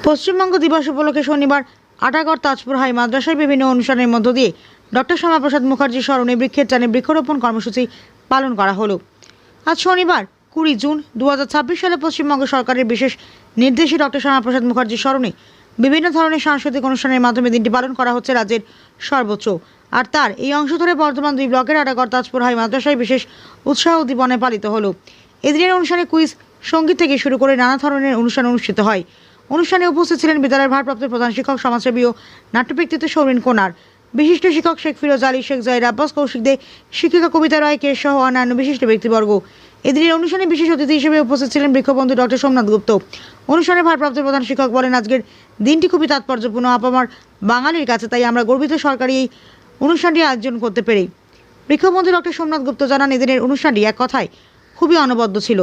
পশ্চিমবঙ্গ দিবস উপলক্ষে শনিবার আটাগড় তাজপুর হাই মাদ্রাসায় বিভিন্ন অনুষ্ঠানের মধ্য দিয়ে ডক্টর শ্যামাপ্রসাদ মুখার্জির স্মরণে বৃক্ষের টানে বৃক্ষরোপণ কর্মসূচি পালন করা হলো। আজ শনিবার 20 জুন 2026 সালে পশ্চিমবঙ্গ সরকারের বিশেষ নির্দেশে ডক্টর শ্যামাপ্রসাদ মুখার্জির স্মরণে বিভিন্ন ধরনের সাংস্কৃতিক অনুষ্ঠানের মাধ্যমে দিনটি পালন করা হচ্ছে রাজ্যের সর্বোচ্চ। আর তার এই অংশ ধরে বর্ধমান 2 ব্লকের আটাগড় তাজপুর হাই মাদ্রাসায় বিশেষ উৎসাহ উদ্দীপনায় পালিত হলো। এদিনের অনুষ্ঠানে কুইজ, সঙ্গীত থেকে শুরু করে নানা ধরনের অনুষ্ঠান অনুষ্ঠিত হয়। অনুষ্ঠানে উপস্থিত ছিলেন বিদ্যালয়ের ভারপ্রাপ্ত প্রধান শিক্ষক, সমাজসেবী ও নাট্য ব্যক্তিত্ব সৌরিন কোনার, বিশিষ্ট শিক্ষক শেখ ফিরোজ আলী, শেখ জাহির আব্বাস, কৌশিক দে, শিক্ষিকা কবিতা রায়, কেশ সহ অন্যান্য বিশিষ্ট ব্যক্তিবর্গ। এদিনের অনুষ্ঠানে বিশেষ অতিথি হিসেবে উপস্থিত ছিলেন বৃক্ষবন্ধু ডক্টর সোমনাথ গুপ্ত। অনুষ্ঠানে ভারপ্রাপ্ত প্রধান শিক্ষক বলেন, আজকের দিনটি খুবই তাৎপর্যপূর্ণ আপামর বাঙালির কাছে, তাই আমরা গর্বিত সরকারি এই অনুষ্ঠানটি আয়োজন করতে পেরে। বৃক্ষবন্ধু ডক্টর সোমনাথ গুপ্ত জানান, এদিনের অনুষ্ঠানটি এক কথায় খুবই অনবদ্য ছিল।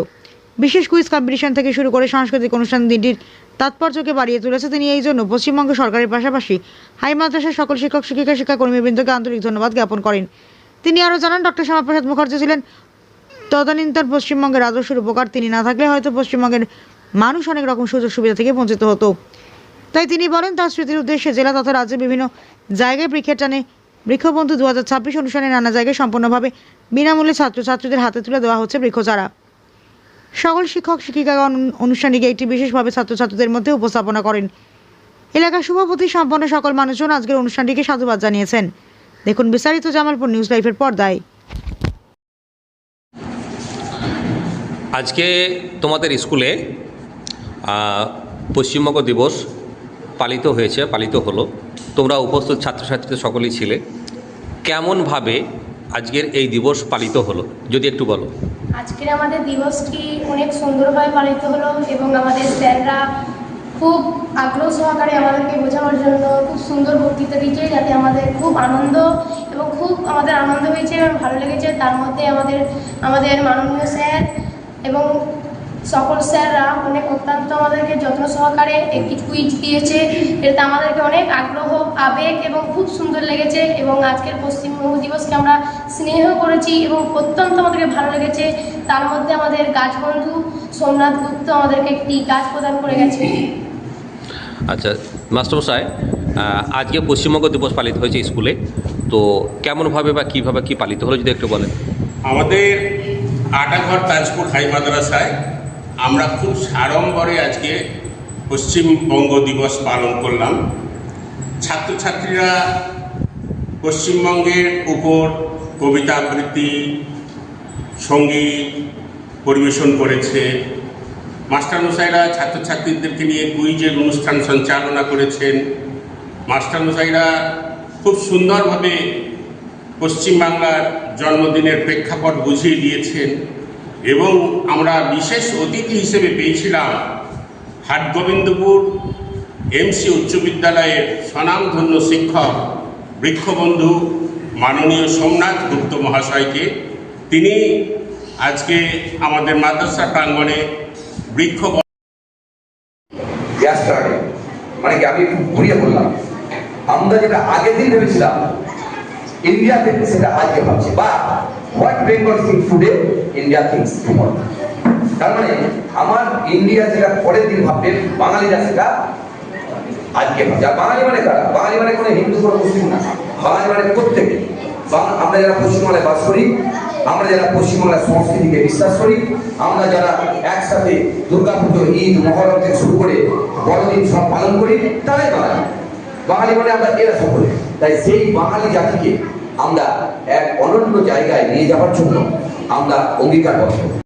বিশেষ কুইজ কম্পিটিশন থেকে শুরু করে সাংস্কৃতিক অনুষ্ঠান দিনটির তাৎপর্যকে বাড়িয়ে তুলেছে। তিনি এই জন্য পশ্চিমবঙ্গ সরকারের পাশাপাশি হাই মাদ্রাসার সকল শিক্ষক, শিক্ষিকা, শিক্ষাকর্মীবৃন্দকে আন্তরিক ধন্যবাদ জ্ঞাপন করেন। তিনি আরও জানান, ডক্টর শ্যামাপ্রসাদ মুখার্জি ছিলেন তদানীন্তন পশ্চিমবঙ্গের আদর্শের উপকার। তিনি না থাকলে হয়তো পশ্চিমবঙ্গের মানুষ অনেক রকম সুযোগ সুবিধা থেকে বঞ্চিত হতো। তাই তিনি বলেন, তার স্মৃতির উদ্দেশ্যে জেলা তথা রাজ্যের বিভিন্ন জায়গায় বৃক্ষের টানে বৃক্ষবন্ধু 2026 অনুষ্ঠানে নানা জায়গায় সম্পূর্ণভাবে বিনামূল্যে ছাত্রছাত্রীদের হাতে তুলে দেওয়া হচ্ছে বৃক্ষচারা। সকল শিক্ষক, শিক্ষিকাগণ অনুষ্ঠানটিকে একটি বিশেষভাবে ছাত্রছাত্রীদের মধ্যে উপস্থাপনা করেন। এলাকার শুভপতি সম্পন্ন সকল মানুষজন আজকের অনুষ্ঠানটিকে সাধুবাদ জানিয়েছেন। দেখুন বিস্তারিত জামালপুর নিউজ লাইভের পর্দায়। আজকে তোমাদের স্কুলে পশ্চিমবঙ্গ দিবস পালিত হলো। তোমরা উপস্থিত ছাত্রছাত্রীদের সকলেই ছিলে। কেমনভাবে আজকের এই দিবস পালিত হলো যদি একটু বলো। আজকের আমাদের দিবসটি অনেক সুন্দরভাবে পালিত হলো এবং আমাদের স্যাররা খুব আগ্রহ সহকারে আমাদেরকে বোঝানোর জন্য খুব সুন্দর বক্তৃতা দিয়েছে, যাতে আমাদের খুব আনন্দ হয়েছে এবং ভালো লেগেছে। তার মধ্যে আমাদের মাননীয় স্যার এবং সকল স্যাররা অত্যন্ত আমাদেরকে যত্ন সহকারে একটি কুইজ দিয়েছে। এতে আমাদেরকে অনেক আগ্রহ, আবেগ এবং খুব সুন্দর লেগেছে এবং আজকের পশ্চিমবঙ্গ দিবসকে আমরা স্নেহ করেছি এবং অত্যন্ত আমাদেরকে ভালো লেগেছে। তার মধ্যে আমাদের গাছবন্ধু সোমনাথ গুপ্ত আমাদেরকে একটি গাছ প্রদান করে গেছে। আচ্ছা মাস্টারমশাই, আজকে পশ্চিমবঙ্গ দিবস পালিত হয়েছে স্কুলে, তো কেমনভাবে বা কীভাবে কী পালিত হলো যদি একটু বলেন। আমাদের আটাগড় তাজপুর হাই মাদ্রাসায় আমরা খুব সাড়ম্বরে আজকে পশ্চিমবঙ্গ দিবস পালন করলাম। ছাত্রছাত্রীরা পশ্চিমবঙ্গের উপর কবিতা আবৃত্তি, সঙ্গীত পরিবেশন করেছে। মাস্টারমশাইরা ছাত্রছাত্রীদেরকে নিয়ে কুইজের অনুষ্ঠান সঞ্চালনা করেছেন। মাস্টারমশাইরা খুব সুন্দরভাবে পশ্চিমবাংলার জন্মদিনের প্রেক্ষাপট বুঝিয়ে দিয়েছেন এবং আমরা বিশেষ অতিথি হিসেবে পেয়েছিলাম হাটগোবিন্দপুর এমসি উচ্চ বিদ্যালয়ের স্বনামধন্য শিক্ষক বৃক্ষবন্ধু মাননীয় সোমনাথ গুপ্ত মহাশয়কে। তিনি আজকে আমাদের মাদ্রাসা প্রাঙ্গণে মানে কি আমি ঘুরিয়ে বললাম, আমরা যেটা আগের দিন ভেবেছিলাম ইন্ডিয়া থেকে, সেটা আজকে ভাবছি, বা what Bengal things today India things tomorrow. তার মানে আমার ইন্ডিয়া যেটা পরের দিন ভাববে, বাঙালিরা সেটা আজকে ভাবছে। আর বাঙালি মানে কারা? বাঙালি মানে কোনো হিন্দু, কোনো মুসলিম না। বাঙালি মানে প্রত্যেকে, আমরা যারা পশ্চিমবাংলায় বাস করি, আমরা যারা পশ্চিমবাংলার সংস্কৃতিকে বিশ্বাস করি, আমরা যারা একসাথে দুর্গাপুজো, ঈদ, মহরম থেকে শুরু করে বড়দিন সব পালন করি, তারাই বাঙালি। বাঙালি মানে আমরা এরা সকলে। তাই সেই বাঙালি জাতিকে আমরা এক অনন্য জায়গায় নিয়ে যাওয়ার জন্য আমরা অঙ্গীকারবদ্ধ।